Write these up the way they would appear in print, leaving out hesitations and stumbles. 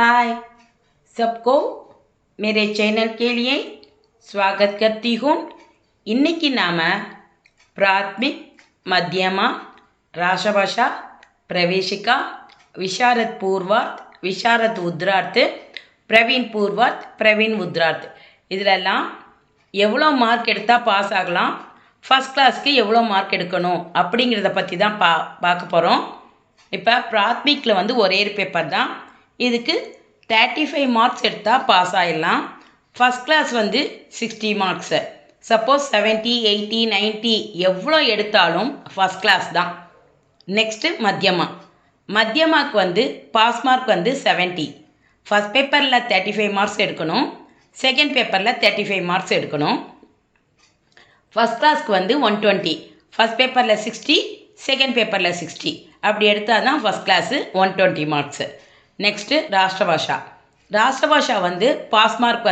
हाय सबको मेरे चैनल के लिए स्वागत करती हूँ। இன்னைக்கு நாம प्राथमिक मध्यमा राष्ट्रभाषा प्रवेशिका विशारद पूर्वार्थ विशारद उद्रार्थ प्रवीण पूर्वार्थ प्रवीण उद्रार्थ இதெல்லாம் எவ்வளோ மார்க் எடுத்தால் பாஸ் ஆகலாம், ஃபஸ்ட் கிளாஸ்க்கு எவ்வளோ மார்க் எடுக்கணும் அப்படிங்கிறத பற்றி தான் பார்க்க போகிறோம். இப்போ பிராத்மிக்கில் ஒரே ஒரு பேப்பர் தான். இதுக்கு 35 மார்க்ஸ் எடுத்தால் பாஸ் ஆகிடலாம். First class 60 marks. சப்போஸ் 70, 80, 90 எவ்வளோ எடுத்தாலும் ஃபஸ்ட் கிளாஸ் தான். நெக்ஸ்ட்டு மத்தியமாக்கு பாஸ் மார்க் 70. ஃபஸ்ட் பேப்பரில் 35 மார்க்ஸ் எடுக்கணும், செகண்ட் பேப்பரில் 35 மார்க்ஸ் எடுக்கணும். ஃபஸ்ட் கிளாஸ்க்கு 120, ஃபஸ்ட் பேப்பரில் 60, செகண்ட் பேப்பரில் 60 அப்படி எடுத்தால் தான் first class 120 marks. Next ராஷ்டிரபாஷா pass mark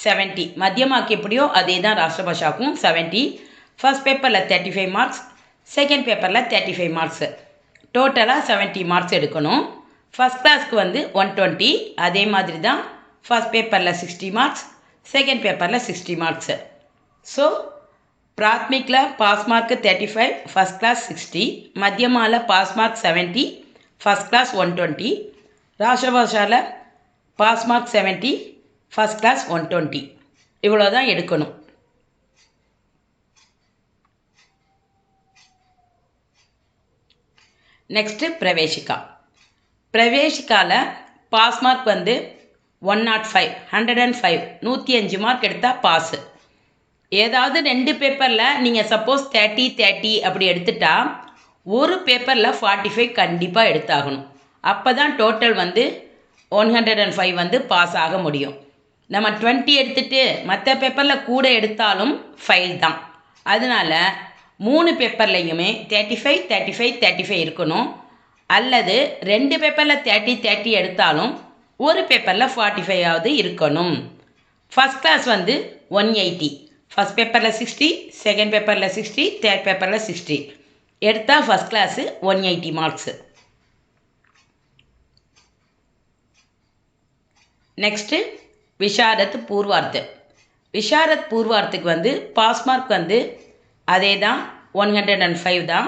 70. மத்தியமாக்கு எப்படியோ அதே தான் ராஷ்டிரபாஷாவுக்கும் 70. ஃபஸ்ட் பேப்பரில் 35 மார்க்ஸ், செகண்ட் பேப்பரில் 35 மார்க்ஸு, டோட்டலாக 70 மார்க்ஸ் எடுக்கணும். ஃபஸ்ட் கிளாஸ்க்கு 120, அதே மாதிரி தான். ஃபஸ்ட் பேப்பரில் 60 மார்க்ஸ், செகண்ட் பேப்பரில் 60 மார்க்ஸு. ஸோ பிராத்மிக்கில் பாஸ் மார்க்கு 35, ஃபஸ்ட் கிளாஸ் 60, மத்தியமாவில் பாஸ் மார்க் 70, ஃபஸ்ட் கிளாஸ் 120, ராஷ்டிரபாஷாவில் பாஸ் மார்க் 70, ஃபஸ்ட் கிளாஸ் 120 இவ்வளோ தான் எடுக்கணும். நெக்ஸ்ட்டு பிரவேசிக்காவில் பாஸ் மார்க் 105, 105 மார்க் எடுத்தால் பாஸு. ஏதாவது 2 பேப்பரில் நீங்கள் சப்போஸ் 30 அப்படி எடுத்துட்டா ஒரு பேப்பரில் 45 கண்டிப்பாக எடுத்தாகணும். அப்போ தான் டோட்டல் 105 பாஸ் ஆக முடியும். நம்ம 20 எடுத்துகிட்டு மற்ற பேப்பரில் கூட எடுத்தாலும் ஃபெயில் தான். அதனால் 3 பேப்பர்லையுமே 35, 35, 35 இருக்கணும். அல்லது 2 பேப்பரில் 30, 30 எடுத்தாலும் ஒரு பேப்பரில் 45ஆவது இருக்கணும். ஃபஸ்ட் கிளாஸ் 180, ஃபஸ்ட் பேப்பரில் 60, செகண்ட் பேப்பரில் 60, தேர்ட் பேப்பரில் 60 எடுத்தால் first class 180 marks. Next Visharad பூர்வார்த்துக்கு பாஸ் மார்க் அதே தான் 105 தான்.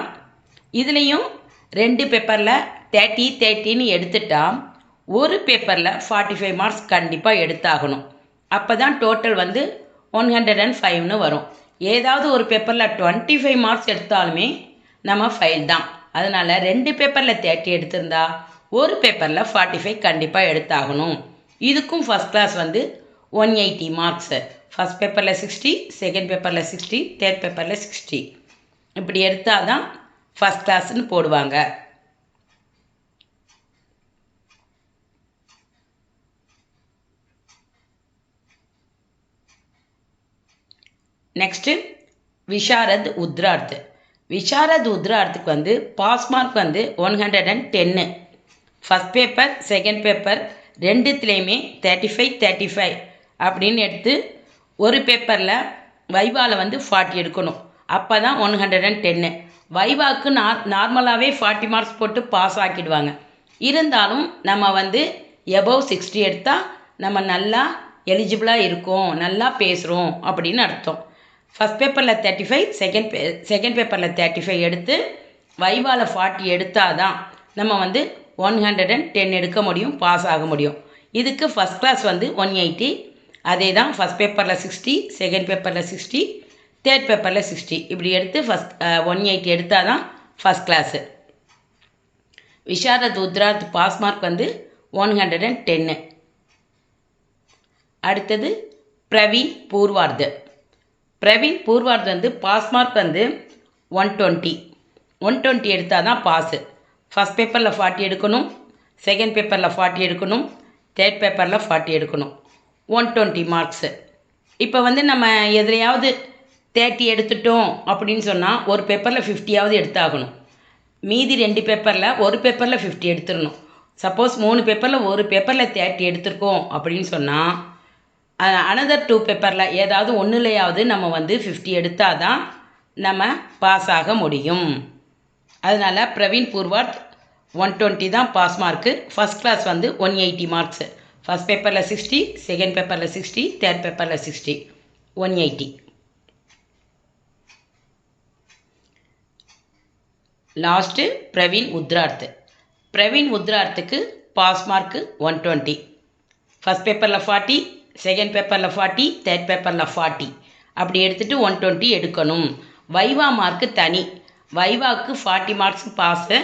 இதுலேயும் 2 பேப்பரில் 30, 30ன்னு எடுத்துட்டா ஒரு பேப்பரில் 45 மார்க்ஸ் கண்டிப்பாக எடுத்தாகணும். அப்போ தான் டோட்டல் 105ன்னு வரும். ஏதாவது ஒரு பேப்பரில் 25 மார்க்ஸ் எடுத்தாலுமே நம்ம ஃபெயில் தான். அதனால் 2 பேப்பரில் 30 எடுத்திருந்தா ஒரு பேப்பரில் 45 கண்டிப்பாக எடுத்தாகணும். இதுக்கும் ஃபஸ்ட் கிளாஸ் 180 மார்க்ஸு. ஃபஸ்ட் பேப்பரில் 60, செகண்ட் பேப்பரில் 60, தேர்ட் பேப்பரில் 60 இப்படி எடுத்தால் தான் ஃபஸ்ட் கிளாஸ்ன்னு போடுவாங்க. நெக்ஸ்ட்டு விஷாரத் உத்ரார்த்துக்கு pass mark 110. First paper second paper ரெண்டுத்துலேயுமே 35, 35 அப்படின்னு எடுத்து ஒரு பேப்பரில் வைவாவில் 40 எடுக்கணும். அப்போ தான் 110. வைவாவுக்கு நார்மலாகவே 40 மார்க்ஸ் போட்டு பாஸ் ஆக்கிடுவாங்க. இருந்தாலும் நம்ம எபவ் 60 எடுத்தால் நம்ம நல்லா எலிஜிபிளாக இருக்கோம், நல்லா பேசுகிறோம் அப்படின்னு அர்த்தம். ஃபஸ்ட் பேப்பரில் 35, செகண்ட் பேப்பரில் 35 எடுத்து வைவாவில் 40 எடுத்தால் தான் நம்ம 110 எடுக்க முடியும், பாஸ் ஆக முடியும். இதுக்கு ஃபஸ்ட் கிளாஸ் 180, அதே தான். ஃபஸ்ட் பேப்பரில் 60, செகண்ட் பேப்பரில் 60, தேர்ட் பேப்பரில் 60 இப்படி எடுத்து 180 எடுத்தால் தான் first class. Visharad Uttarardh pass mark 110. அடுத்தது பிரவீன் பூர்வார்த் பாஸ் மார்க் 120 எடுத்தால் தான் பாஸு. ஃபஸ்ட் பேப்பரில் 40 எடுக்கணும், செகண்ட் பேப்பரில் 40 எடுக்கணும், தேர்ட் பேப்பரில் 40 எடுக்கணும், 120 மார்க்ஸு. இப்போ நம்ம எதுலையாவது 30 எடுத்துட்டோம் அப்படின்னு சொன்னால் ஒரு பேப்பரில் 50ஆவது எடுத்தாகணும். மீதி 2 பேப்பரில் ஒரு பேப்பரில் 50 எடுத்துடணும். சப்போஸ் 3 பேப்பரில் ஒரு பேப்பரில் 30 எடுத்துருக்கோம் அப்படின்னு சொன்னால் அனதர் 2 பேப்பரில் ஏதாவது ஒன்றுலையாவது நம்ம 50 எடுத்தால் தான் நம்ம பாஸ் ஆக முடியும். அதனால் பிரவீன் பூர்வார்த் 120 தான் பாஸ் மார்க்கு. ஃபஸ்ட் கிளாஸ் வந்து 180 மார்க்ஸு. ஃபஸ்ட் பேப்பரில் 60, செகண்ட் பேப்பரில் 60, தேர்ட் பேப்பரில் 60, 180. லாஸ்ட்டு பிரவீன் உத்ரார்த். பிரவீன் உத்ரார்த்துக்கு பாஸ் மார்க்கு 120. ஃபஸ்ட் பேப்பரில் 40, செகண்ட் பேப்பரில் 40, தேர்ட் பேப்பரில் 40 அப்படி எடுத்துகிட்டு 120 எடுக்கணும். வைவா மார்க்கு தனி. வைவாவுக்கு 40 மார்க்ஸ் பாஸு.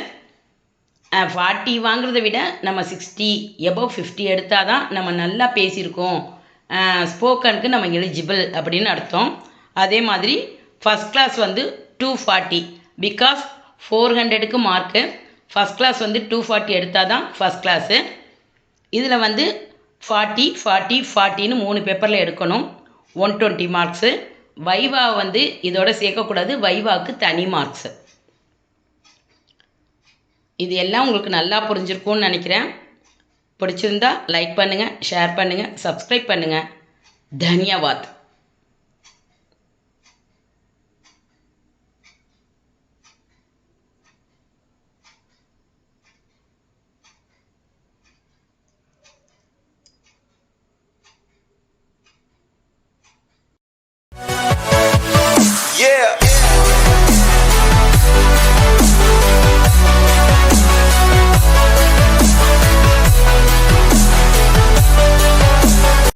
40 வாங்குறத விட நம்ம 60 எபோவ் 50 எடுத்தால் தான் நம்ம நல்லா பேசியிருக்கோம், ஸ்போக்கனுக்கு நம்ம எலிஜிபிள் அப்படின்னு அர்த்தம். அதே மாதிரி ஃபஸ்ட் கிளாஸ் வந்து 240 பிகாஸ் 400க்கு மார்க்கு. ஃபஸ்ட் கிளாஸ் வந்து 240 எடுத்தால் தான் ஃபஸ்ட் கிளாஸு. இதில் வந்து 40 40 40ன்னு 3 பேப்பரில் எடுக்கணும். 120 மார்க்ஸு. வைவா வந்து இதோட சேர்க்கக்கூடாது, வைவாவுக்கு தனி மார்க்ஸு. இது எல்லாம் உங்களுக்கு நல்லா புரிஞ்சிருக்கும்னு நினைக்கிறேன். பிடிச்சிருந்தா லைக் பண்ணுங்கள், ஷேர் பண்ணுங்கள், சப்ஸ்கிரைப் பண்ணுங்கள். தன்யவாத்.